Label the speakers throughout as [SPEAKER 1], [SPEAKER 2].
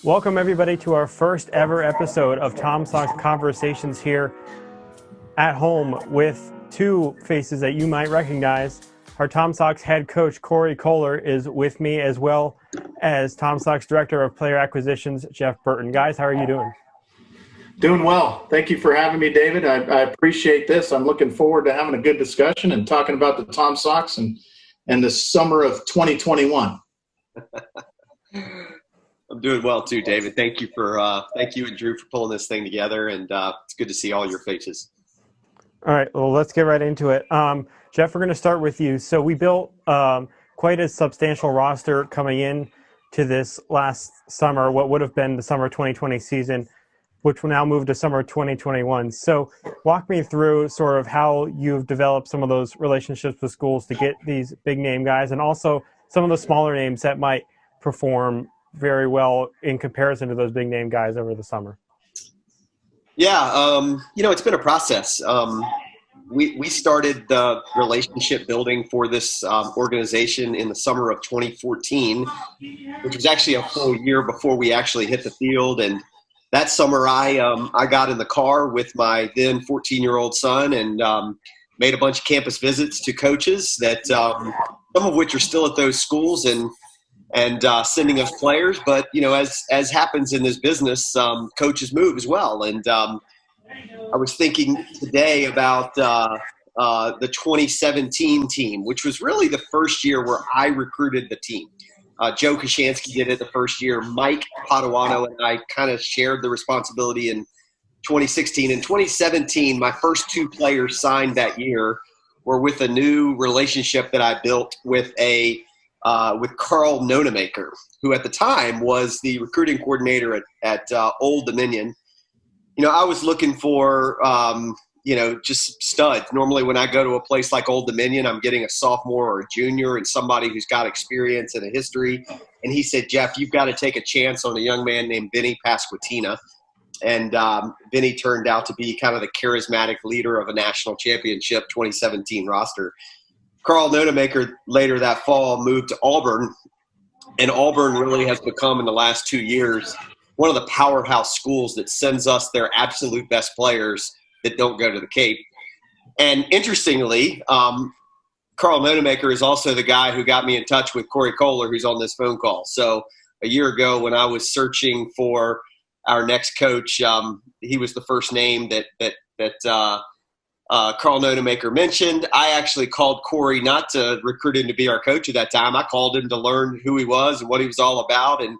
[SPEAKER 1] Welcome, everybody, to our first ever episode of Tom Sox Conversations here at home with two faces that you might recognize. Our Tom Sox head coach, Kory Koehler, is with me, as well as Tom Sox Director of Player Acquisitions, Jeff Burton. Guys, how are you doing?
[SPEAKER 2] Doing well. Thank you for having me, David. I appreciate this. I'm looking forward to having a good discussion and talking about the Tom Sox and the summer of 2021.
[SPEAKER 3] I'm doing well too, David. Thank you and Drew for pulling this thing together, and it's good to see all your faces.
[SPEAKER 1] All right, well, let's get right into it. Jeff, we're going to start with you. So we built quite a substantial roster coming in to this last summer, what would have been the summer 2020 season, which will now move to summer 2021. So walk me through sort of how you've developed some of those relationships with schools to get these big name guys, and also some of the smaller names that might perform very well in comparison to those big name guys over the summer.
[SPEAKER 3] Yeah, it's been a process. We started the relationship building for this organization in the summer of 2014, which was actually a full year before we actually hit the field. And that summer, I got in the car with my then 14-year-old son and made a bunch of campus visits to coaches that some of which are still at those schools and sending us players. But, as happens in this business, coaches move as well. And I was thinking today about the 2017 team, which was really the first year where I recruited the team. Joe Kashansky did it the first year. Mike Paduano and I kind of shared the responsibility in 2016. In 2017, my first two players signed that year were with a new relationship that I built with with Carl Nonemaker, who at the time was the recruiting coordinator at Old Dominion. I was looking for, just studs. Normally when I go to a place like Old Dominion, I'm getting a sophomore or a junior and somebody who's got experience and a history. And he said, Jeff, you've got to take a chance on a young man named Vinny Pasquatina. And Vinny turned out to be kind of the charismatic leader of a national championship 2017 roster. Carl Nonemaker later that fall moved to Auburn, and Auburn really has become in the last 2 years one of the powerhouse schools that sends us their absolute best players that don't go to the Cape. And interestingly, Carl Nonemaker is also the guy who got me in touch with Kory Koehler, who's on this phone call. So a year ago when I was searching for our next coach, he was the first name that Carl Nonemaker mentioned. I actually called Kory not to recruit him to be our coach at that time. I called him to learn who he was and what he was all about and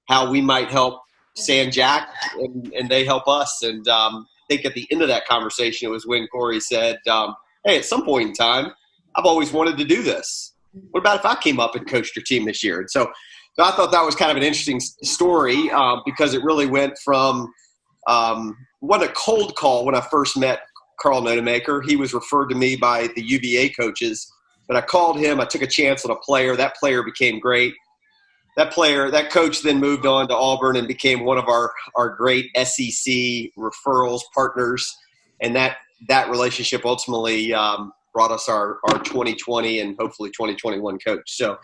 [SPEAKER 3] how we might help San Jack and they help us. And I think at the end of that conversation, it was when Kory said, hey, at some point in time, I've always wanted to do this. What about if I came up and coached your team this year? And so I thought that was kind of an interesting story because it really went from what a cold call when I first met Carl Nonemaker. He was referred to me by the UVA coaches, but I called him. I took a chance on a player. That player became great. That coach then moved on to Auburn and became one of our great SEC referrals partners. And that relationship ultimately brought us our 2020 and hopefully 2021 coach. So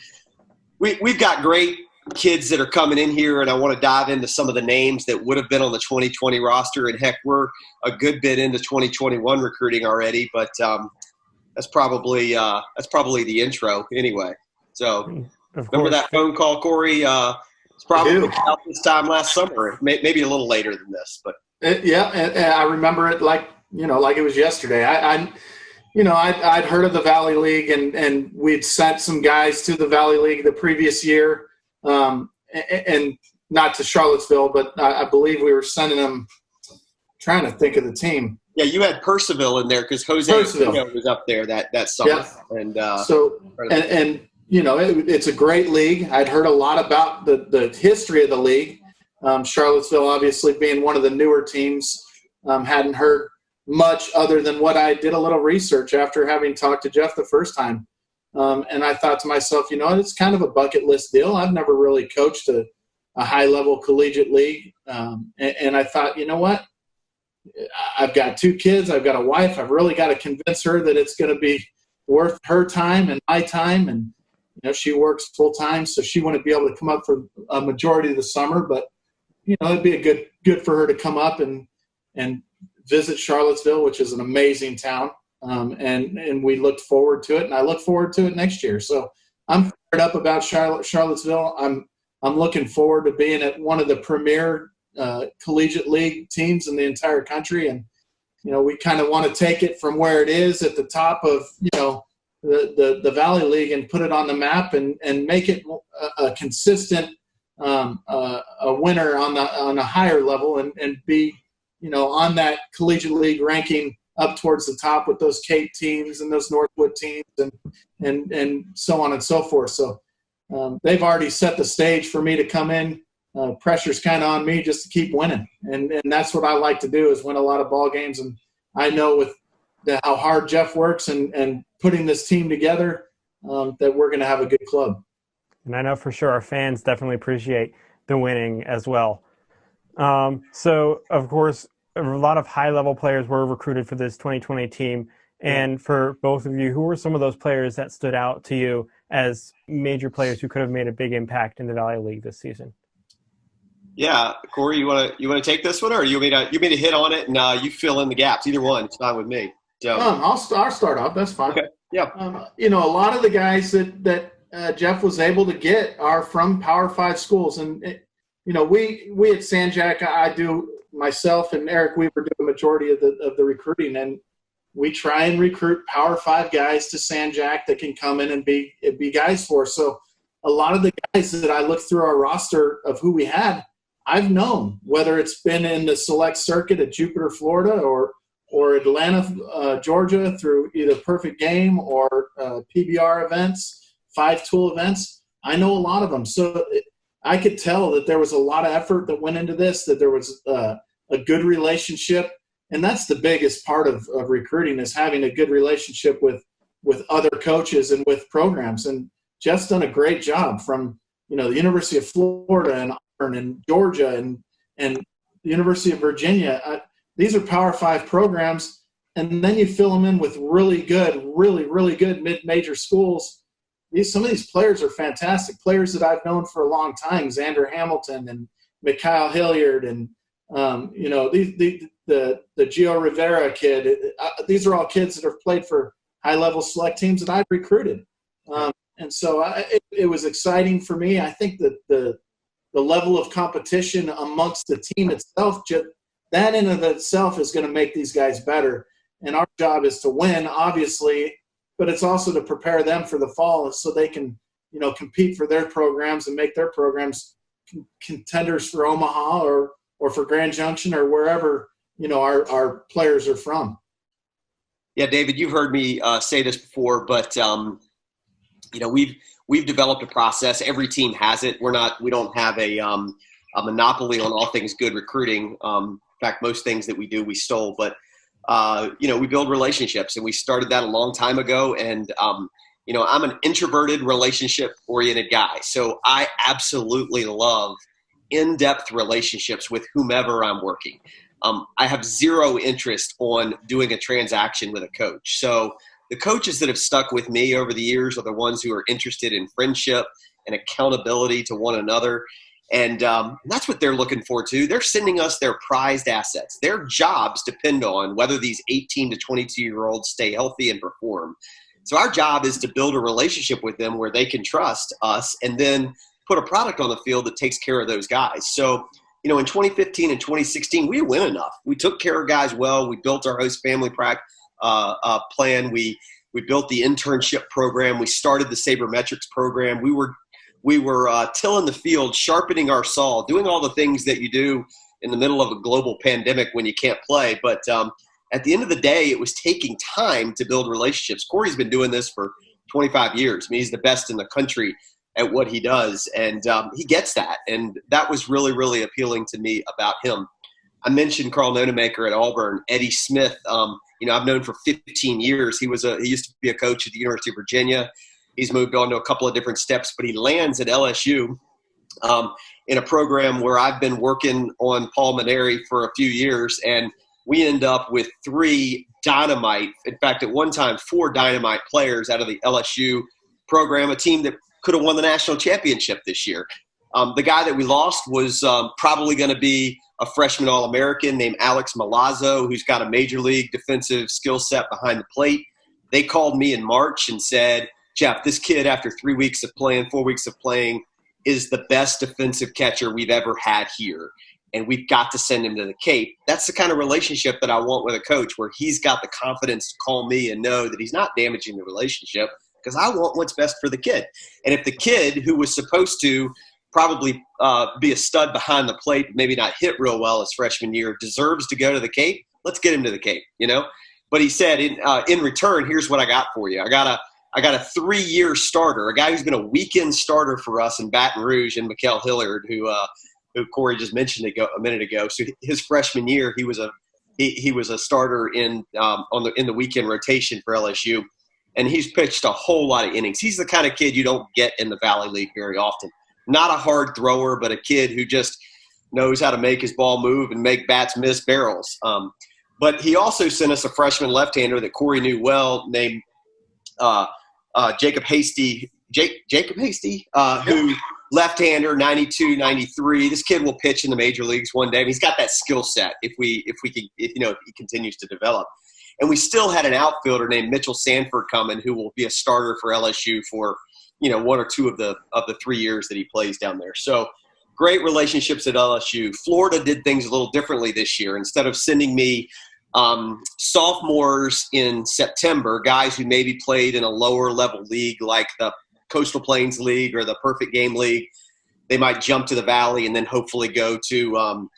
[SPEAKER 3] we've got great kids that are coming in here, and I want to dive into some of the names that would have been on the 2020 roster. And heck, we're a good bit into 2021 recruiting already, but that's probably the intro anyway. So remember that phone call, Kory? It's probably about this time last summer, maybe a little later than this, but
[SPEAKER 2] and I remember it like it was yesterday. I'd heard of the Valley League and we'd sent some guys to the Valley League the previous year. And not to Charlottesville, but I believe we were sending them. Trying to think of the team.
[SPEAKER 3] Yeah, you had Percival in there because Jose was up there that summer.
[SPEAKER 2] Yeah. And it's a great league. I'd heard a lot about the history of the league. Charlottesville, obviously being one of the newer teams, hadn't heard much other than what I did a little research after having talked to Jeff the first time. And I thought to myself, it's kind of a bucket list deal. I've never really coached a high-level collegiate league. And I thought, you know what? I've got two kids. I've got a wife. I've really got to convince her that it's going to be worth her time and my time. And, she works full-time, so she wouldn't be able to come up for a majority of the summer. But it'd be good for her to come up and visit Charlottesville, which is an amazing town. And we looked forward to it, and I look forward to it next year. So I'm fired up about Charlottesville. I'm looking forward to being at one of the premier collegiate league teams in the entire country. And, we kind of want to take it from where it is at the top of, the Valley League and put it on the map and make it a consistent a winner on a higher level and be, on that collegiate league ranking up towards the top with those Cape teams and those Northwood teams and so on and so forth. So they've already set the stage for me to come in. Pressure's kind of on me just to keep winning. And that's what I like to do, is win a lot of ball games. And I know with how hard Jeff works and putting this team together, that we're going to have a good club.
[SPEAKER 1] And I know for sure our fans definitely appreciate the winning as well. So, of course, a lot of high-level players were recruited for this 2020 team. And for both of you, who were some of those players that stood out to you as major players who could have made a big impact in the Valley League this season?
[SPEAKER 3] Yeah, Kory, you want to take this one, or you want me to hit on it and you fill in the gaps? Either one, it's fine with me. So
[SPEAKER 2] I'll start off. That's fine.
[SPEAKER 3] Okay. Yeah.
[SPEAKER 2] A lot of the guys that Jeff was able to get are from Power 5 schools, and we at San Jack, I do myself and Eric Weaver do a majority of the recruiting, and we try and recruit Power 5 guys to San Jack that can come in and be guys for us. So a lot of the guys that I look through our roster of who we had, I've known, whether it's been in the select circuit at Jupiter, Florida, or Atlanta, Georgia, through either Perfect Game or PBR events, 5-tool events. I know a lot of them. So I could tell that there was a lot of effort that went into this, that there was a good relationship. And that's the biggest part of recruiting, is having a good relationship with other coaches and with programs. And Jeff's done a great job from, the University of Florida and Auburn and Georgia and the University of Virginia. These are Power 5 programs, and then you fill them in with really good mid-major schools. Some of these players are fantastic, players that I've known for a long time, Xander Hamilton and Mikhail Hilliard and, the Gio Rivera kid. These are all kids that have played for high-level select teams that I've recruited. And so it was exciting for me. I think that the level of competition amongst the team itself, that in and of itself is going to make these guys better. And our job is to win, obviously, but it's also to prepare them for the fall so they can, compete for their programs and make their programs contenders for Omaha or for Grand Junction or wherever, our players are from.
[SPEAKER 3] Yeah, David, you've heard me say this before, but we've developed a process. Every team has it. We don't have a monopoly on all things good recruiting. In fact, most things that we do, we stole. But we build relationships, and we started that a long time ago. And I'm an introverted, relationship-oriented guy, so I absolutely love in-depth relationships with whomever I'm working. I have zero interest on doing a transaction with a coach. So the coaches that have stuck with me over the years are the ones who are interested in friendship and accountability to one another. And that's what they're looking for, too. They're sending us their prized assets. Their jobs depend on whether these 18 to 22-year-olds stay healthy and perform. So our job is to build a relationship with them where they can trust us and then put a product on the field that takes care of those guys. So, in 2015 and 2016, we win enough. We took care of guys well. We built our host family plan. We built the internship program. We started the sabermetrics program. We were tilling the field, sharpening our saw, doing all the things that you do in the middle of a global pandemic when you can't play. But at the end of the day, it was taking time to build relationships. Kory's been doing this for 25 years. I mean, he's the best in the country at what he does, and he gets that. And that was really, really appealing to me about him. I mentioned Carl Nonemaker at Auburn, Eddie Smith. I've known for 15 years. He used to be a coach at the University of Virginia. He's moved on to a couple of different steps, but he lands at LSU in a program where I've been working on Paul Maneri for a few years, and we end up with 3 dynamite, in fact, at one time, 4 dynamite players out of the LSU program, a team that could have won the national championship this year. The guy that we lost was probably going to be a freshman All-American named Alex Milazzo, who's got a major league defensive skill set behind the plate. They called me in March and said, Jeff, this kid, after 4 weeks of playing, is the best defensive catcher we've ever had here, and we've got to send him to the Cape. That's the kind of relationship that I want with a coach, where he's got the confidence to call me and know that he's not damaging the relationship, because I want what's best for the kid. And if the kid who was supposed to probably be a stud behind the plate, maybe not hit real well his freshman year, deserves to go to the Cape, let's get him to the Cape, But he said, in return, here's what I got for you. I got a 3-year starter, a guy who's been a weekend starter for us in Baton Rouge, and Mikael Hilliard, who Kory just mentioned a minute ago. So his freshman year, he was a starter in the weekend rotation for LSU, and he's pitched a whole lot of innings. He's the kind of kid you don't get in the Valley League very often. Not a hard thrower, but a kid who just knows how to make his ball move and make bats miss barrels. But he also sent us a freshman left-hander that Kory knew well, named Jacob Hasty, who left-hander, 92, 93. This kid will pitch in the major leagues one day. He's got that skill set if he continues to develop. And we still had an outfielder named Mitchell Sanford coming, who will be a starter for LSU for 1 or 2 of the 3 years that he plays down there. So great relationships at LSU. Florida did things a little differently this year. Instead of sending me sophomores in September, guys who maybe played in a lower level league like the Coastal Plains League or the Perfect Game League, they might jump to the Valley and then hopefully go to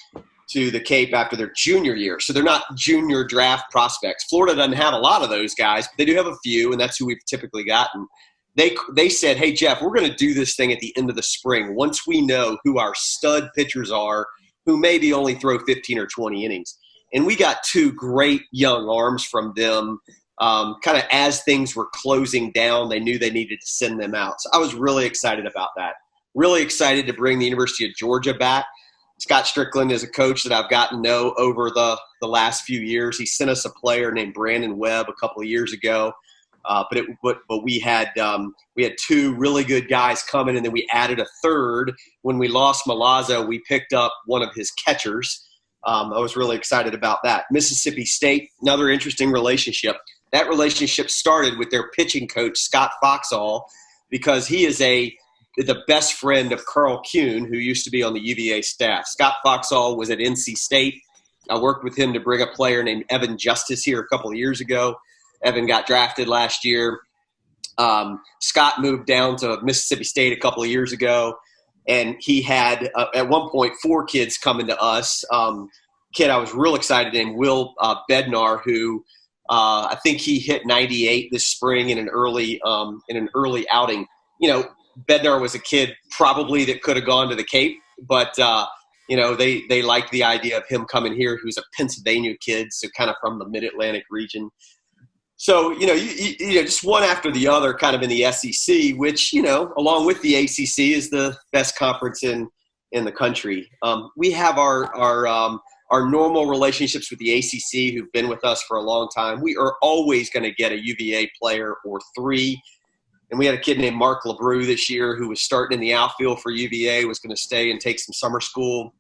[SPEAKER 3] the Cape after their junior year. So they're not junior draft prospects. Florida doesn't have a lot of those guys, but they do have a few, and that's who we've typically gotten. They said, hey, Jeff, we're going to do this thing at the end of the spring once we know who our stud pitchers are, who maybe only throw 15 or 20 innings. And we got 2 great young arms from them kind of as things were closing down. They knew they needed to send them out. So I was really excited about that. Really excited to bring the University of Georgia back. Scott Strickland is a coach that I've gotten to know over the last few years. He sent us a player named Brandon Webb a couple of years ago. But we had 2 really good guys coming, and then we added a third. When we lost Milazzo, we picked up one of his catchers. I was really excited about that. Mississippi State, another interesting relationship. That relationship started with their pitching coach, Scott Foxall, because he is the best friend of Carl Kuhn, who used to be on the UVA staff. Scott Foxall was at NC State. I worked with him to bring a player named Evan Justice here a couple of years ago. Evan got drafted last year. Scott moved down to Mississippi State a couple of years ago, and he had, at one point, 4 kids coming to us. Kid I was real excited named Will Bednar, who I think he hit 98 this spring in an early outing. Bednar was a kid probably that could have gone to the Cape, but they liked the idea of him coming here, who's a Pennsylvania kid, so kind of from the Mid-Atlantic region. So, just one after the other kind of in the SEC, which, along with the ACC is the best conference in the country. We have our normal relationships with the ACC who've been with us for a long time. We are always going to get a UVA player or 3. And we had a kid named Mark LeBrew this year who was starting in the outfield for UVA, was going to stay and take some summer school,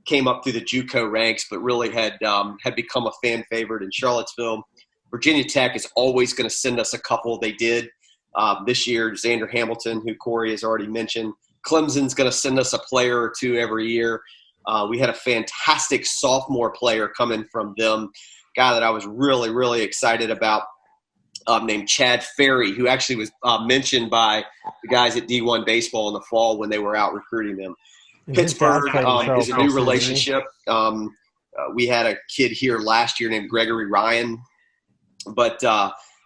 [SPEAKER 3] came up through the JUCO ranks, but really had become a fan favorite in Charlottesville. Virginia Tech is always going to send us a couple. They did this year, Xander Hamilton, who Kory has already mentioned. Clemson's going to send us a player or 2 every year. We had a fantastic sophomore player coming from them, guy that I was really, really excited about, named Chad Ferry, who actually was mentioned by the guys at D1 Baseball in the fall when they were out recruiting them. Pittsburgh is a new relationship. We had a kid here last year named Gregory Ryan. But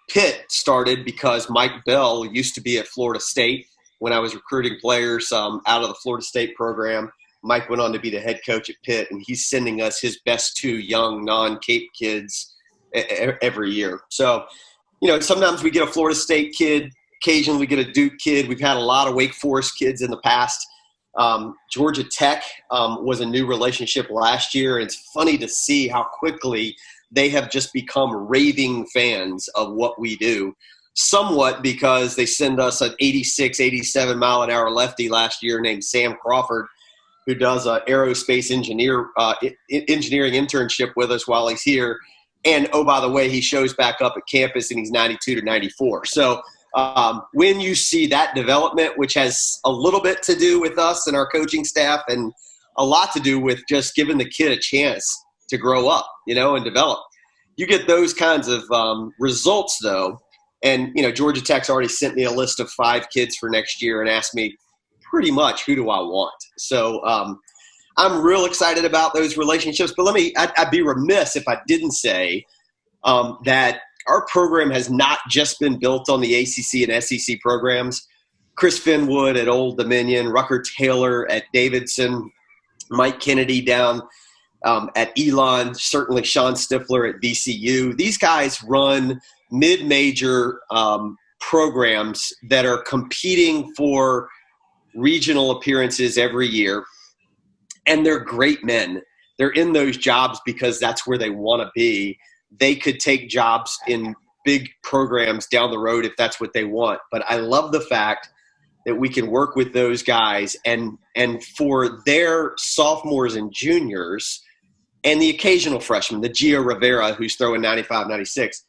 [SPEAKER 3] Pitt started because Mike Bell used to be at Florida State. When I was recruiting players out of the Florida State program, Mike went on to be the head coach at Pitt, and he's sending us his best 2 young non-Cape kids every year. So, sometimes we get a Florida State kid. Occasionally we get a Duke kid. We've had a lot of Wake Forest kids in the past. Georgia Tech was a new relationship last year. And it's funny to see how quickly they have just become raving fans of what we do. somewhat because they send us an 86, 87 mile an hour lefty last year named Sam Crawford, who does an aerospace engineering internship with us while he's here. And, oh, by the way, he shows back up at campus and he's 92 to 94. So when you see that development, which has a little bit to do with us and our coaching staff and a lot to do with just giving the kid a chance to grow up, and develop, you get those kinds of results, though. And, Georgia Tech's already sent me a list of 5 kids for next year and asked me pretty much who do I want. So I'm real excited about those relationships. But I'd be remiss if I didn't say that our program has not just been built on the ACC and SEC programs. Chris Finwood at Old Dominion, Rucker Taylor at Davidson, Mike Kennedy down at Elon, certainly Sean Stifler at VCU. These guys run mid-major programs that are competing for regional appearances every year, and they're great men. They're in those jobs because that's where they want to be. They could take jobs in big programs down the road if that's what they want. But I love the fact that we can work with those guys and for their sophomores and juniors and the occasional freshman, the Gio Rivera, who's throwing 95, 96,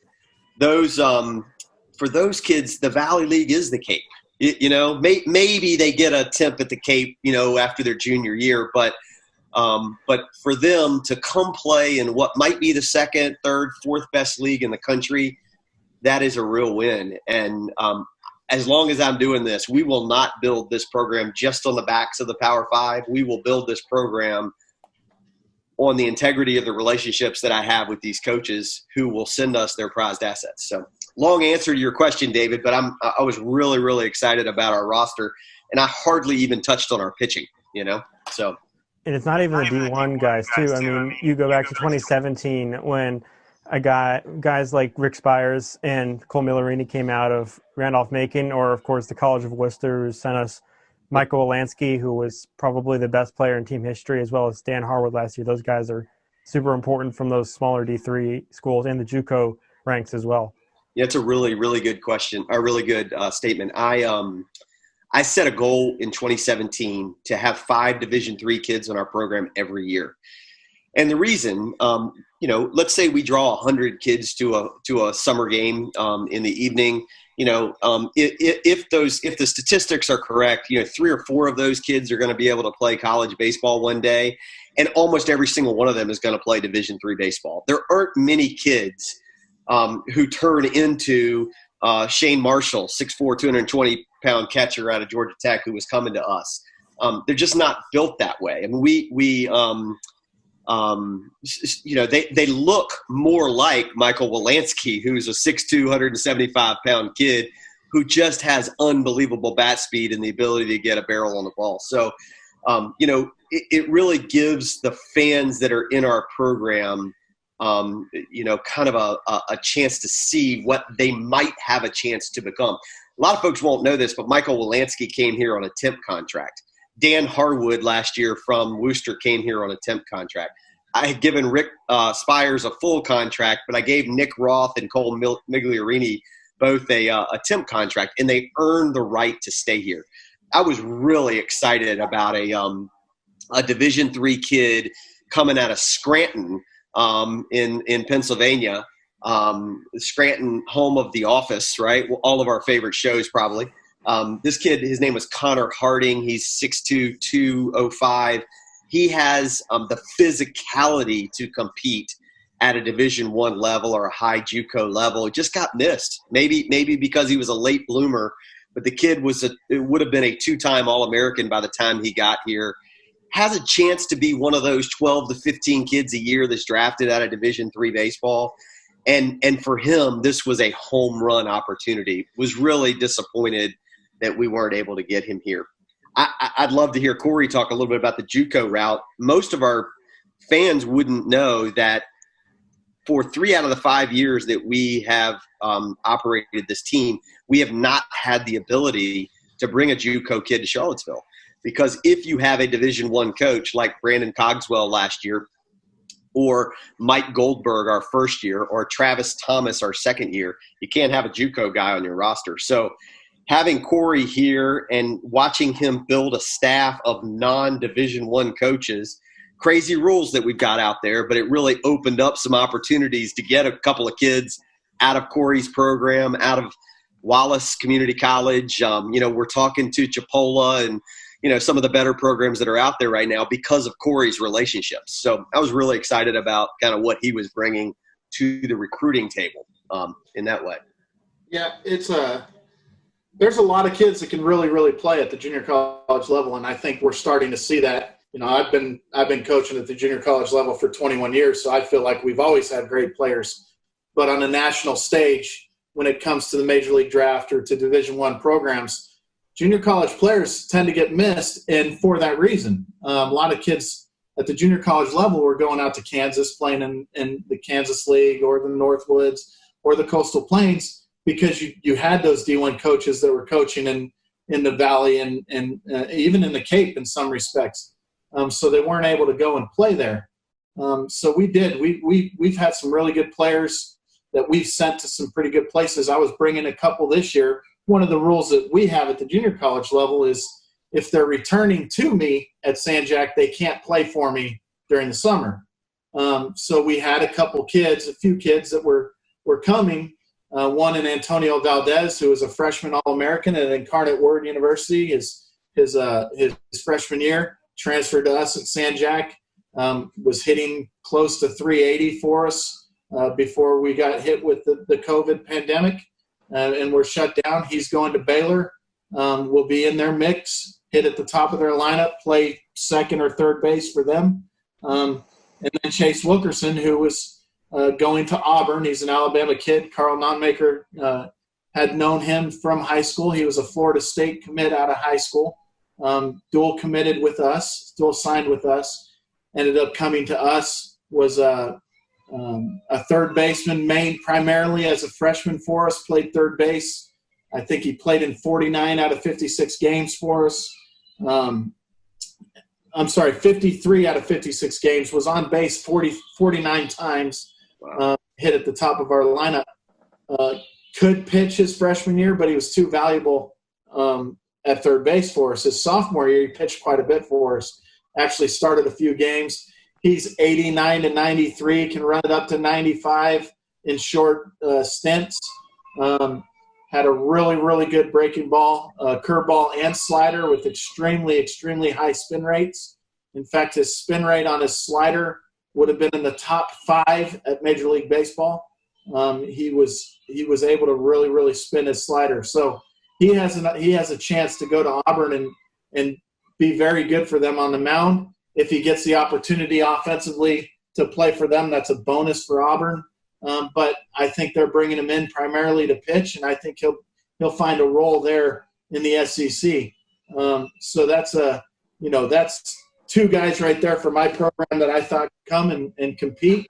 [SPEAKER 3] those for those kids, the Valley League is the Cape. Maybe they get a temp at the Cape, after their junior year, but for them to come play in what might be the second, third, fourth best league in the country, that is a real win. And as long as I'm doing this, we will not build this program just on the backs of the Power Five. We will build this program on the integrity of the relationships that I have with these coaches who will send us their prized assets. So long answer to your question, David, but I was really, really excited about our roster, and I hardly even touched on our pitching, so.
[SPEAKER 1] And it's not even the D1 guys, too. I mean, you go back to 2017 when guys like Rick Spires and Cole Millerini came out of Randolph-Macon, or, of course, the College of Wooster, who sent us Michael Wolansky, who was probably the best player in team history, as well as Dan Harwood last year. Those guys are super important from those smaller D3 schools and the JUCO ranks as well.
[SPEAKER 3] Yeah, it's a really, really good question, a really good statement. I set a goal in 2017 to have 5 Division III kids in our program every year. And the reason, let's say we draw 100 kids to a summer game in the evening. If the statistics are correct, 3 or 4 of those kids are going to be able to play college baseball one day, and almost every single one of them is going to play Division III baseball. There aren't many kids who turn into Shane Marshall, 6'4", 220-pound catcher out of Georgia Tech, who was coming to us. They're just not built that way. I mean, they look more like Michael Wolansky, who's a 6'2", 175-pound kid who just has unbelievable bat speed and the ability to get a barrel on the ball. So, it really gives the fans that are in our program kind of a chance to see what they might have a chance to become. A lot of folks won't know this, but Michael Wolansky came here on a temp contract. Dan Harwood last year from Wooster came here on a temp contract. I had given Rick Spires a full contract, but I gave Nick Roth and Cole Migliorini both a temp contract, and they earned the right to stay here. I was really excited about a Division III kid coming out of Scranton in Pennsylvania. Scranton, home of The Office, right? All of our favorite shows, probably. This kid, his name was Connor Harding. He's 6'2", 205. He has the physicality to compete at a Division I level or a high JUCO level. It just got missed. Maybe because he was a late bloomer, but the kid would have been a 2-time All-American by the time he got here. Has a chance to be one of those 12 to 15 kids a year that's drafted out of Division III baseball. And for him, this was a home run opportunity. Was really disappointed that we weren't able to get him here. I'd love to hear Kory talk a little bit about the JUCO route. Most of our fans wouldn't know that for 3 out of the 5 years that we have operated this team, we have not had the ability to bring a JUCO kid to Charlottesville. Because if you have a Division I coach like Brandon Cogswell last year, or Mike Goldberg our first year, or Travis Thomas our second year. You can't have a JUCO guy on your roster. So having Kory here and watching him build a staff of non-Division I coaches, crazy rules that we've got out there, but it really opened up some opportunities to get a couple of kids out of Kory's program, out of Wallace Community College. We're talking to Chipola and, some of the better programs that are out there right now because of Kory's relationships. So I was really excited about kind of what he was bringing to the recruiting table in that way.
[SPEAKER 2] Yeah, there's a lot of kids that can really, really play at the junior college level, and I think we're starting to see that. I've been coaching at the junior college level for 21 years, so I feel like we've always had great players. But on a national stage, when it comes to the Major League Draft or to Division I programs, junior college players tend to get missed, and for that reason. A lot of kids at the junior college level were going out to Kansas, playing in the Kansas League or the Northwoods or the Coastal Plains because you had those D1 coaches that were coaching in the Valley and even in the Cape in some respects. So they weren't able to go and play there. So we did. We've had some really good players that we've sent to some pretty good places. I was bringing a couple this year. One of the rules that we have at the junior college level is if they're returning to me at San Jac, they can't play for me during the summer. So we had a few kids that were coming. One in Antonio Valdez, who was a freshman All-American at Incarnate Word University, his freshman year, transferred to us at San Jac, was hitting close to 380 for us before we got hit with the COVID pandemic. And we're shut down. He's going to Baylor. Will be in their mix, hit at the top of their lineup, play second or third base for them. And then Chase Wilkerson, who was going to Auburn. He's an Alabama kid. Carl Nonmaker had known him from high school. He was a Florida State commit out of high school. Dual committed with us, dual signed with us. Ended up coming to us, was a third baseman, main primarily as a freshman for us, played third base. I think he played in 49 out of 56 games for us. 53 out of 56 games, was on base 49 times, hit at the top of our lineup. Could pitch his freshman year, but he was too valuable at third base for us. His sophomore year, he pitched quite a bit for us, actually started a few games. He's 89 to 93, can run it up to 95 in short stints. Had a really, really good breaking ball, curveball and slider with extremely, extremely high spin rates. In fact, his spin rate on his slider would have been in the top 5 at Major League Baseball. He was able to really, really spin his slider. So he has a chance to go to Auburn and be very good for them on the mound. If he gets the opportunity offensively to play for them, that's a bonus for Auburn. But I think they're bringing him in primarily to pitch, and I think he'll find a role there in the SEC. So that's two guys right there for my program that I thought could come and compete.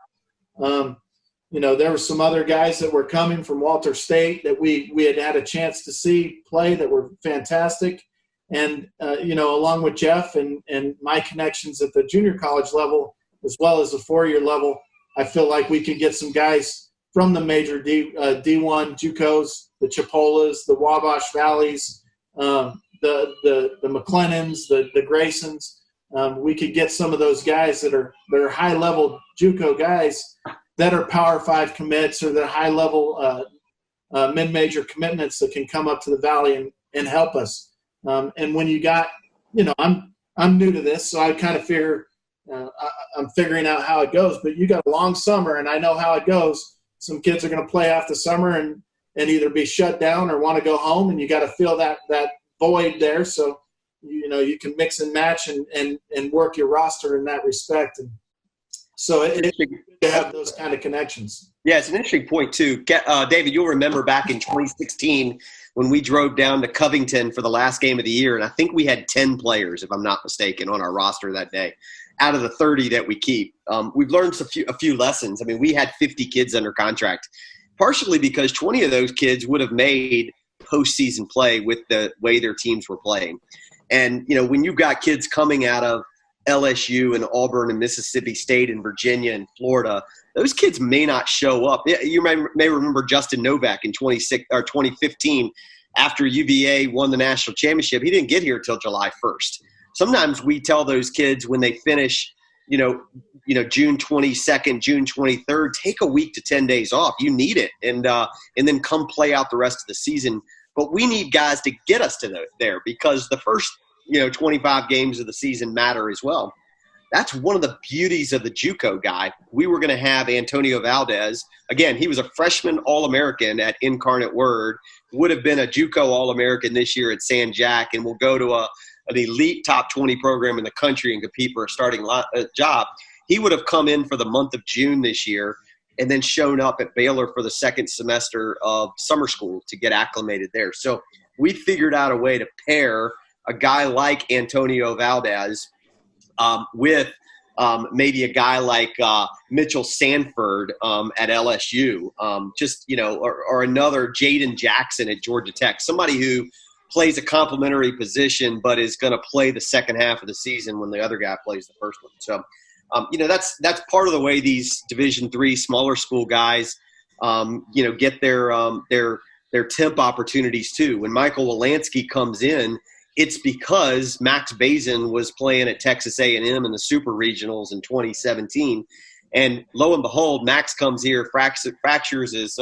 [SPEAKER 2] There were some other guys that were coming from Walter State that we had a chance to see play that were fantastic. And, along with Jeff and my connections at the junior college level, as well as the 4-year level, I feel like we can get some guys from the major D1 JUCOs, the Chipolas, the Wabash Valleys, the McLennans, the Graysons. We could get some of those guys that are high-level JUCO guys that are Power 5 commits or the high-level mid-major commitments that can come up to the Valley and help us. And when you got, I'm new to this, so I kind of figure I'm figuring out how it goes. But you got a long summer, and I know how it goes. Some kids are going to play after summer and either be shut down or want to go home, and you got to fill that void there. So, you can mix and match and work your roster in that respect. And so it's good to have those kind of connections.
[SPEAKER 3] Yeah, it's an interesting point, too. David, you'll remember back in 2016 when we drove down to Covington for the last game of the year, and I think we had 10 players, if I'm not mistaken, on our roster that day out of the 30 that we keep. We've learned a few lessons. I mean, we had 50 kids under contract, partially because 20 of those kids would have made postseason play with the way their teams were playing. And, when you've got kids coming out of LSU and Auburn and Mississippi State and Virginia and Florida, those kids may not show up. You may remember Justin Novak in 2015 after UVA won the national championship. He didn't get here until July 1st. Sometimes we tell those kids when they finish, June 22nd, June 23rd, take a week to 10 days off. You need it, and then come play out the rest of the season. But we need guys to get us to there because the first 25 games of the season matter as well. That's one of the beauties of the JUCO guy. We were going to have Antonio Valdez. Again, he was a freshman All-American at Incarnate Word, would have been a JUCO All-American this year at San Jack, and will go to an elite top 20 program in the country and compete for a starting job. He would have come in for the month of June this year and then shown up at Baylor for the second semester of summer school to get acclimated there. So we figured out a way to pair a guy like Antonio Valdez with maybe a guy like Mitchell Sanford at LSU, or another Jaden Jackson at Georgia Tech, somebody who plays a complementary position but is going to play the second half of the season when the other guy plays the first one. So, that's part of the way these Division III smaller school guys, get their temp opportunities too. When Michael Wolanski comes in, it's because Max Bazin was playing at Texas A&M in the Super Regionals in 2017. And lo and behold, Max comes here, fractures his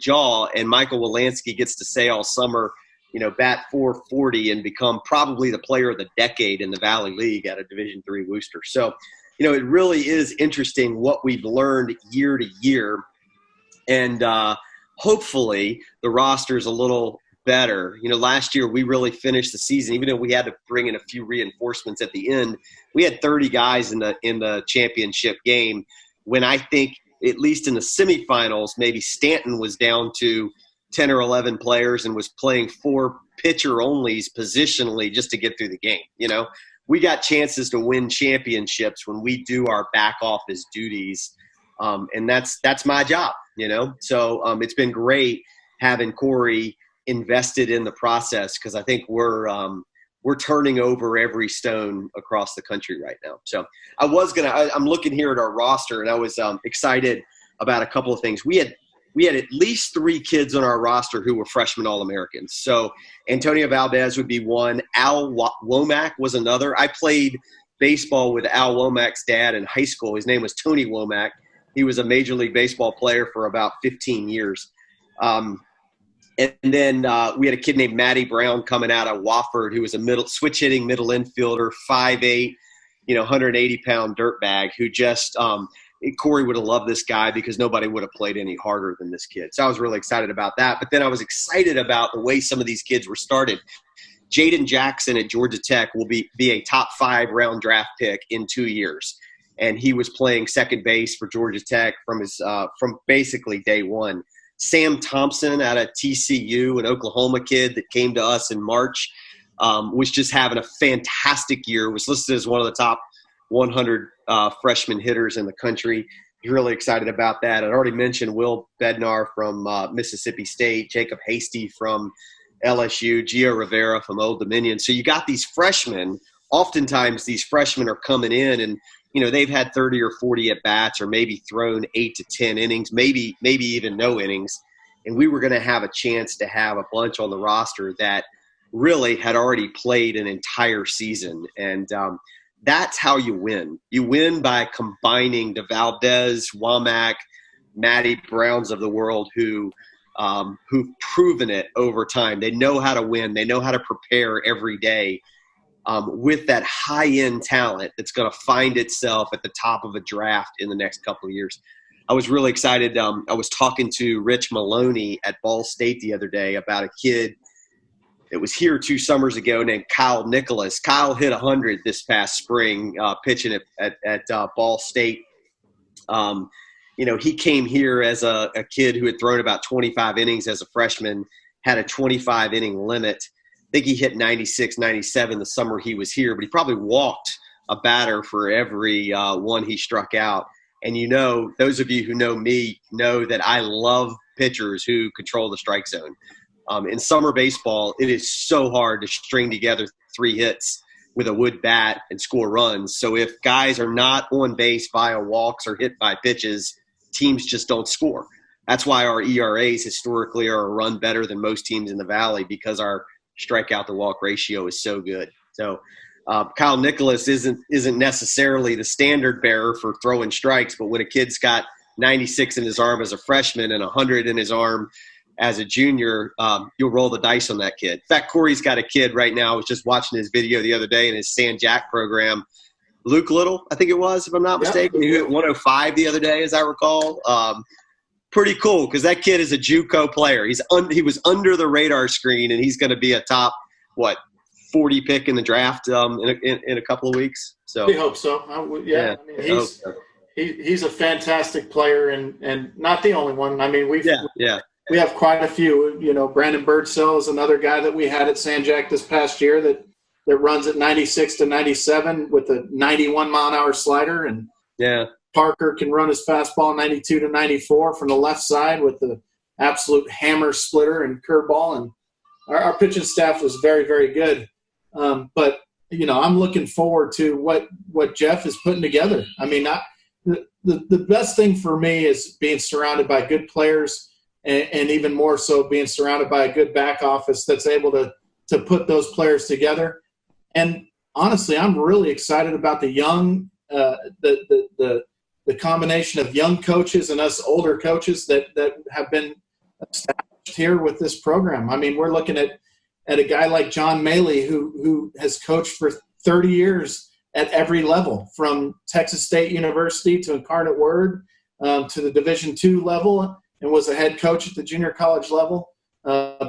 [SPEAKER 3] jaw, and Michael Wolanski gets to say all summer, bat .440 and become probably the player of the decade in the Valley League at a Division III Wooster. So, it really is interesting what we've learned year to year. And hopefully the roster is a little better. Last year we really finished the season, even though we had to bring in a few reinforcements at the end. We had 30 guys in the championship game, when I think at least in the semifinals, maybe Stanton was down to 10 or 11 players and was playing 4 pitcher onlys positionally just to get through the game. We got chances to win championships when we do our back office duties. And that's my job, So it's been great having Kory invested in the process, because I think we're turning over every stone across the country right now. So I'm looking here at our roster, and I was excited about a couple of things. We had at least 3 kids on our roster who were freshman All-Americans. So Antonio Valdez would be one. Al Womack was another. I played baseball with Al Womack's dad in high school. His name was Tony Womack. He was a Major League Baseball player for about 15 years. And then we had a kid named Matty Brown coming out of Wofford, who was a switch-hitting middle infielder, 5'8", 180-pound dirtbag, who just Kory would have loved this guy because nobody would have played any harder than this kid. So I was really excited about that. But then I was excited about the way some of these kids were started. Jaden Jackson at Georgia Tech will be a top 5 round draft pick in 2 years. And he was playing second base for Georgia Tech from basically day one. Sam Thompson out of TCU, an Oklahoma kid that came to us in March, was just having a fantastic year, was listed as one of the top 100 freshman hitters in the country. Really excited about that. I'd already mentioned Will Bednar from Mississippi State, Jacob Hasty from LSU, Gio Rivera from Old Dominion. So you got these freshmen. Oftentimes these freshmen are coming in and, they've had 30 or 40 at-bats or maybe thrown 8 to 10 innings, maybe even no innings. And we were going to have a chance to have a bunch on the roster that really had already played an entire season. And that's how you win. You win by combining the Valdez, Womack, Matty Browns of the world who've proven it over time. They know how to win. They know how to prepare every day. With that high-end talent that's going to find itself at the top of a draft in the next couple of years. I was really excited. I was talking to Rich Maloney at Ball State the other day about a kid that was here 2 summers ago named Kyle Nicholas. Kyle hit 100 this past spring pitching at Ball State. He came here as a kid who had thrown about 25 innings as a freshman, had a 25-inning limit. I think he hit 96, 97 the summer he was here, but he probably walked a batter for every one he struck out. And those of you who know me know that I love pitchers who control the strike zone. In summer baseball, it is so hard to string together 3 hits with a wood bat and score runs. So if guys are not on base via walks or hit by pitches, teams just don't score. That's why our ERAs historically are a run better than most teams in the Valley, because our strikeout to walk ratio is so good. So Kyle Nicholas isn't necessarily the standard bearer for throwing strikes, but when a kid's got 96 in his arm as a freshman and 100 in his arm as a junior, you'll roll the dice on that kid. In fact, Kory's got a kid right now. I was just watching his video the other day in his San Jack program. Luke Little, I think it was, if I'm not mistaken. He hit 105 the other day, as I recall. Pretty cool, because that kid is a JUCO player. He was under the radar screen, and he's going to be a top, 40 pick in the draft in a couple of weeks. So
[SPEAKER 2] we hope so. I mean, he's a fantastic player, and not the only one. I mean, we have quite a few. You know, Brandon Birdsell is another guy that we had at San Jack this past year that runs at 96 to 97 with a 91 mile an hour slider, and Parker can run his fastball 92 to 94 from the left side with the absolute hammer splitter and curveball. And our pitching staff was very, very good. But, you know, I'm looking forward to what Jeff is putting together. I mean, the best thing for me is being surrounded by good players, and even more so being surrounded by a good back office that's able to put those players together. And honestly, I'm really excited about the young, the combination of young coaches and us older coaches that have been established here with this program. I mean, we're looking at a guy like John Maley, who has coached for 30 years at every level, from Texas State University to Incarnate Word to the Division II level, and was a head coach at the junior college level.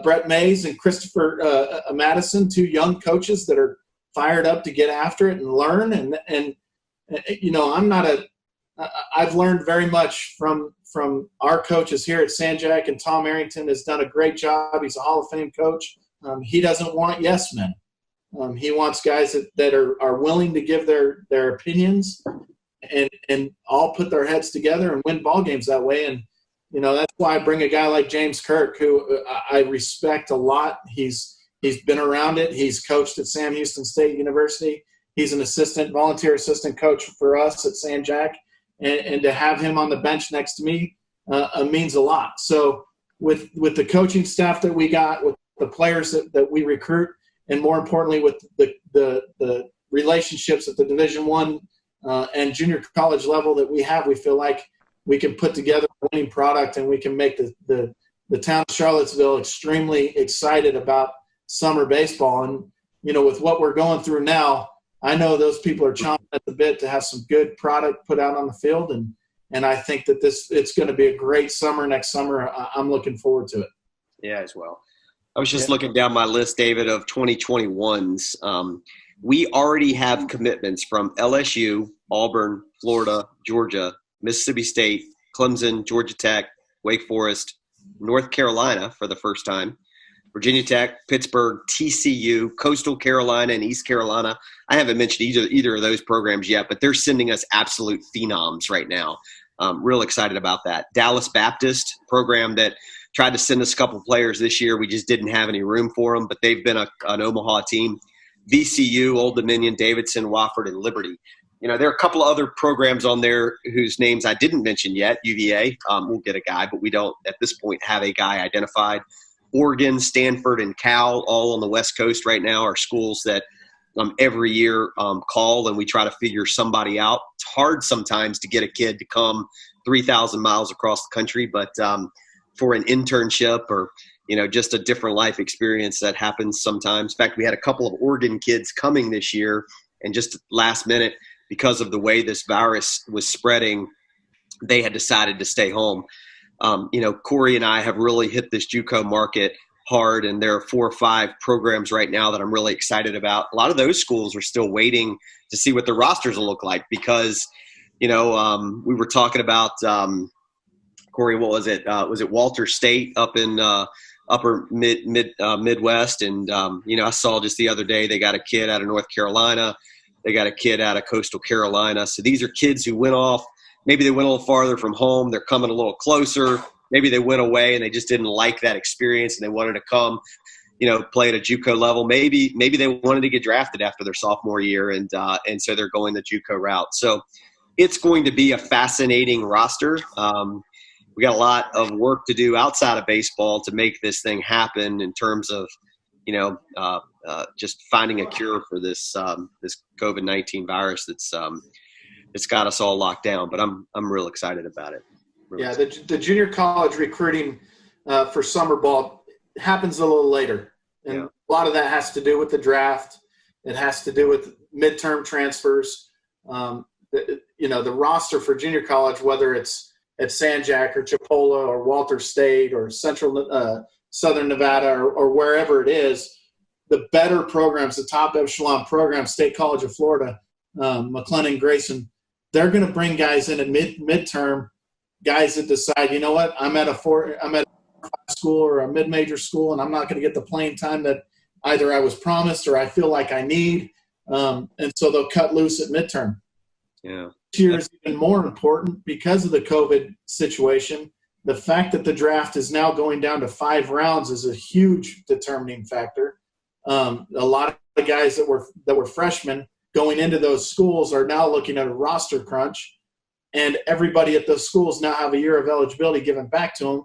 [SPEAKER 2] Brett Mays and Christopher Madison, two young coaches that are fired up to get after it and learn. And you know, I've learned very much from our coaches here at San Jack, and Tom Arrington has done a great job. He's a Hall of Fame coach. He doesn't want yes men. He wants guys that are willing to give their opinions and all put their heads together and win ball games that way. And, you know, that's why I bring a guy like James Kirk, who I respect a lot. He's been around it. He's coached at Sam Houston State University. He's an volunteer assistant coach for us at San Jack. And to have him on the bench next to me means a lot. So with the coaching staff that we got, with the players that we recruit, and more importantly with the relationships at the Division I and junior college level that we have, we feel like we can put together a winning product, and we can make the town of Charlottesville extremely excited about summer baseball. And, you know, with what we're going through now, I know those people are chomping at the bit to have some good product put out on the field, and I think that it's going to be a great summer next summer. I'm looking forward to it.
[SPEAKER 3] Yeah, as well. I was just looking down my list, David, of 2021s. We already have commitments from LSU, Auburn, Florida, Georgia, Mississippi State, Clemson, Georgia Tech, Wake Forest, North Carolina for the first time, Virginia Tech, Pittsburgh, TCU, Coastal Carolina, and East Carolina. I haven't mentioned either of those programs yet, but they're sending us absolute phenoms right now. Real excited about that. Dallas Baptist program that tried to send us a couple players this year. We just didn't have any room for them, but they've been an Omaha team. VCU, Old Dominion, Davidson, Wofford, and Liberty. You know, there are a couple of other programs on there whose names I didn't mention yet. UVA, we'll get a guy, but we don't at this point have a guy identified. Oregon, Stanford, and Cal, all on the West Coast right now, are schools that every year call, and we try to figure somebody out. It's hard sometimes to get a kid to come 3,000 miles across the country, but for an internship or, you know, just a different life experience, that happens sometimes. In fact, we had a couple of Oregon kids coming this year, and just last minute, because of the way this virus was spreading, they had decided to stay home. You know, Kory and I have really hit this JUCO market hard, and there are 4 or 5 programs right now that I'm really excited about. A lot of those schools are still waiting to see what the rosters will look like because, you know, we were talking about, Kory, what was it? Was it Walter State up in upper Midwest? And, you know, I saw just the other day they got a kid out of North Carolina. They got a kid out of Coastal Carolina. So these are kids who went off. Maybe they went a little farther from home. They're coming a little closer. Maybe they went away and they just didn't like that experience and they wanted to come. play at a JUCO level. Maybe they wanted to get drafted after their sophomore year, and so they're going the JUCO route. So it's going to be a fascinating roster. We got a lot of work to do outside of baseball to make this thing happen in terms of, just finding a cure for this COVID-19 virus it's got us all locked down. But I'm real excited about it.
[SPEAKER 2] The junior college recruiting for summer ball happens a little later, and a lot of that has to do with the draft. It has to do with midterm transfers. The roster for junior college, whether it's at San Jack or Chipola or Walter State or Central Southern Nevada or wherever it is, the better programs, the top echelon programs, State College of Florida, McLennan, Grayson, they're going to bring guys in at midterm, guys that decide, you know what, I'm at a school or a mid-major school, and I'm not going to get the playing time that either I was promised or I feel like I need, and so they'll cut loose at midterm.
[SPEAKER 3] Yeah.
[SPEAKER 2] This year is even more important because of the COVID situation. The fact that the draft is now going down to 5 rounds is a huge determining factor. A lot of the guys that were freshmen going into those schools are now looking at a roster crunch, and everybody at those schools now have a year of eligibility given back to them.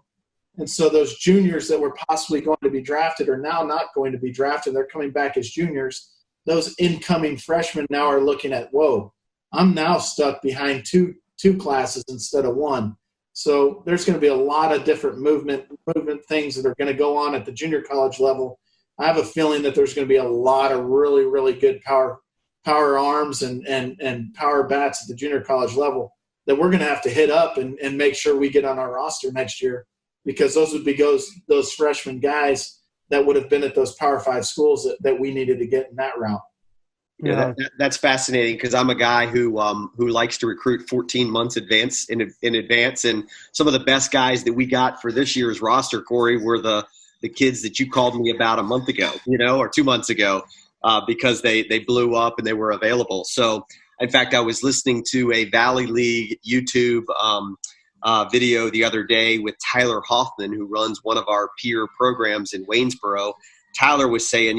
[SPEAKER 2] And so those juniors that were possibly going to be drafted are now not going to be drafted. They're coming back as juniors. Those incoming freshmen now are looking at, whoa, I'm now stuck behind two classes instead of one. So there's going to be a lot of different movement things that are going to go on at the junior college level. I have a feeling that there's going to be a lot of really, really good power arms and power bats at the junior college level that we're going to have to hit up and make sure we get on our roster next year, because those would be those freshman guys that would have been at those Power 5 schools that we needed to get in that route.
[SPEAKER 3] Yeah, that's fascinating, because I'm a guy who likes to recruit 14 months in advance, and some of the best guys that we got for this year's roster, Kory, were the kids that you called me about a month ago, or 2 months ago, because they blew up and they were available. So, in fact, I was listening to a Valley League YouTube video the other day with Tyler Hoffman, who runs one of our peer programs in Waynesboro. Tyler was saying,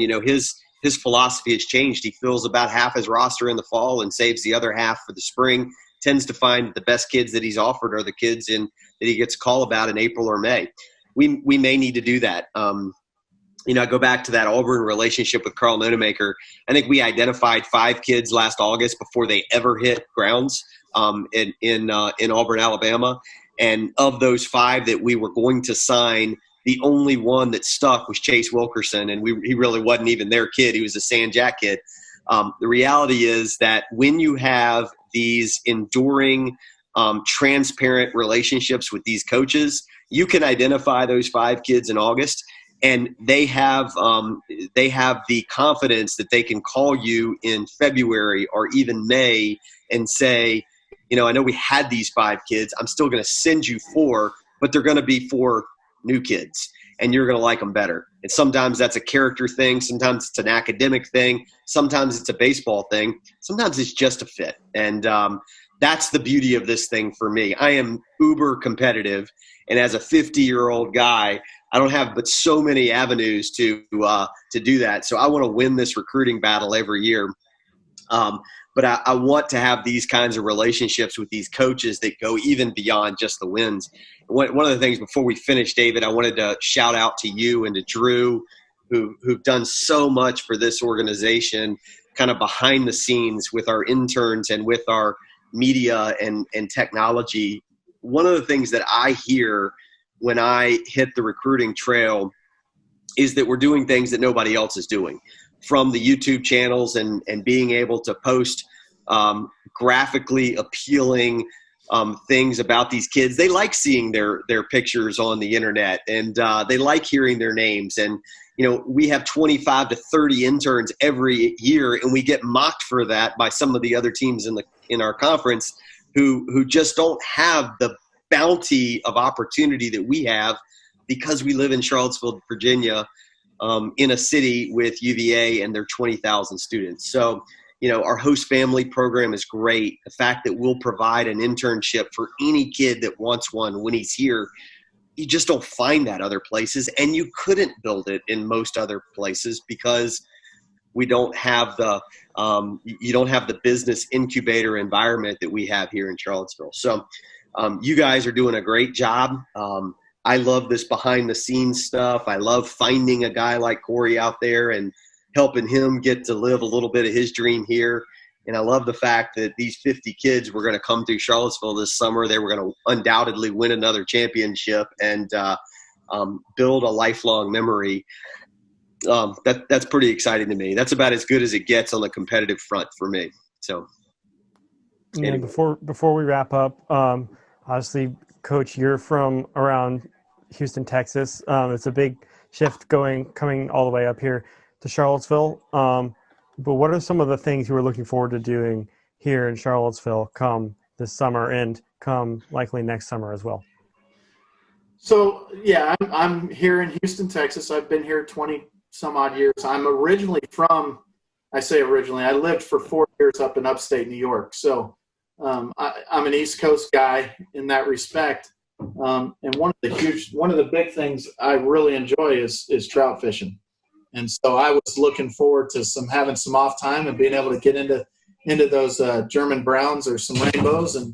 [SPEAKER 3] his philosophy has changed. He fills about half his roster in the fall and saves the other half for the spring. Tends to find the best kids that he's offered are the kids that he gets a call about in April or May. We may need to do that. I go back to that Auburn relationship with Carl Nonemaker. I think we identified 5 kids last August before they ever hit grounds in Auburn, Alabama. And of those 5 that we were going to sign, the only one that stuck was Chase Wilkerson, and he really wasn't even their kid. He was a San Jack kid. The reality is that when you have these enduring, transparent relationships with these coaches, you can identify those 5 kids in August, and they have the confidence that they can call you in February or even May and say, I know we had these 5 kids. I'm still going to send you 4, but they're going to be 4 new kids, and you're going to like them better. And sometimes that's a character thing. Sometimes it's an academic thing. Sometimes it's a baseball thing. Sometimes it's just a fit. And that's the beauty of this thing for me. I am uber competitive, and as a 50-year-old guy, I don't have but so many avenues to do that. So I want to win this recruiting battle every year. But I want to have these kinds of relationships with these coaches that go even beyond just the wins. One of the things before we finish, David, I wanted to shout out to you and to Drew, who've done so much for this organization, kind of behind the scenes with our interns and with our media and technology. One of the things that I hear when I hit the recruiting trail is that we're doing things that nobody else is doing. From the YouTube channels and being able to post graphically appealing things about these kids. They like seeing their pictures on the internet, and they like hearing their names. And, we have 25 to 30 interns every year, and we get mocked for that by some of the other teams in our conference who just don't have the bounty of opportunity that we have because we live in Charlottesville, Virginia, in a city with UVA and their 20,000 students. So, our host family program is great. The fact that we'll provide an internship for any kid that wants one when he's here, you just don't find that other places, and you couldn't build it in most other places because we don't have the you don't have the business incubator environment that we have here in Charlottesville. So you guys are doing a great job. I love this behind the scenes stuff. I love finding a guy like Kory out there and helping him get to live a little bit of his dream here. And I love the fact that these 50 kids were going to come through Charlottesville this summer. They were going to undoubtedly win another championship and build a lifelong memory. That's pretty exciting to me. That's about as good as it gets on the competitive front for me. So,
[SPEAKER 1] anyway. Before we wrap up, obviously, Coach, you're from around Houston, Texas. It's a big shift coming all the way up here to Charlottesville. But what are some of the things you were looking forward to doing here in Charlottesville come this summer and come likely next summer as well?
[SPEAKER 2] So, yeah, I'm here in Houston, Texas. I've been here 20 some odd years. I'm originally I lived for 4 years up in upstate New York. So I'm an East Coast guy in that respect. And one of the big things I really enjoy is trout fishing. And so I was looking forward to having some off time and being able to get into those German browns or some rainbows and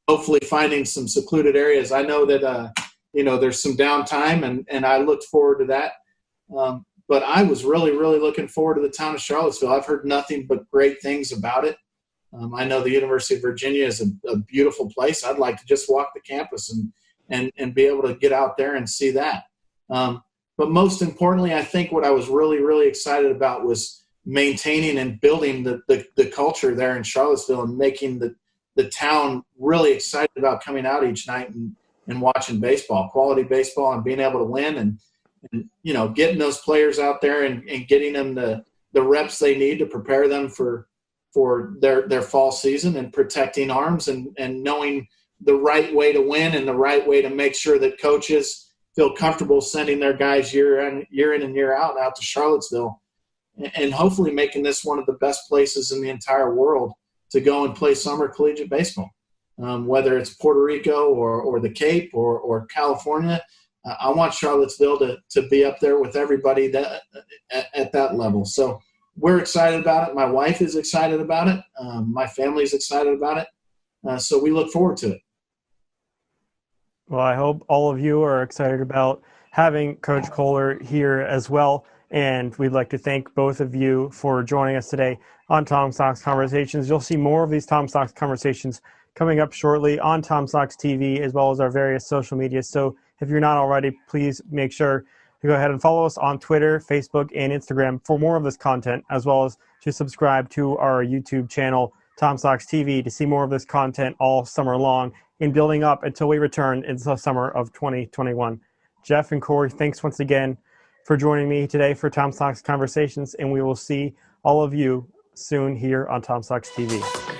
[SPEAKER 2] hopefully finding some secluded areas. I know that, there's some downtime and I looked forward to that. But I was really, really looking forward to the town of Charlottesville. I've heard nothing but great things about it. I know the University of Virginia is a beautiful place. I'd like to just walk the campus and be able to get out there and see that. But most importantly, I think what I was really, really excited about was maintaining and building the culture there in Charlottesville and making the town really excited about coming out each night and watching baseball, quality baseball, and being able to win and getting those players out there and getting them the reps they need to prepare them for their fall season and protecting arms and knowing the right way to win and the right way to make sure that coaches feel comfortable sending their guys year in and year out to Charlottesville and hopefully making this one of the best places in the entire world to go and play summer collegiate baseball. Whether it's Puerto Rico or the Cape or California, I want Charlottesville to be up there with everybody at that level. So we're excited about it. My wife is excited about it. My family's excited about it. So we look forward to it.
[SPEAKER 1] Well, I hope all of you are excited about having Coach Koehler here as well. And we'd like to thank both of you for joining us today on Tom Sox Conversations. You'll see more of these Tom Sox Conversations coming up shortly on Tom Sox TV as well as our various social media. So if you're not already, please make sure to go ahead and follow us on Twitter, Facebook, and Instagram for more of this content, as well as to subscribe to our YouTube channel, Tom Sox TV, to see more of this content all summer long and building up until we return in the summer of 2021. Jeff and Kory, thanks once again for joining me today for Tom Sox Conversations, and we will see all of you soon here on Tom Sox TV.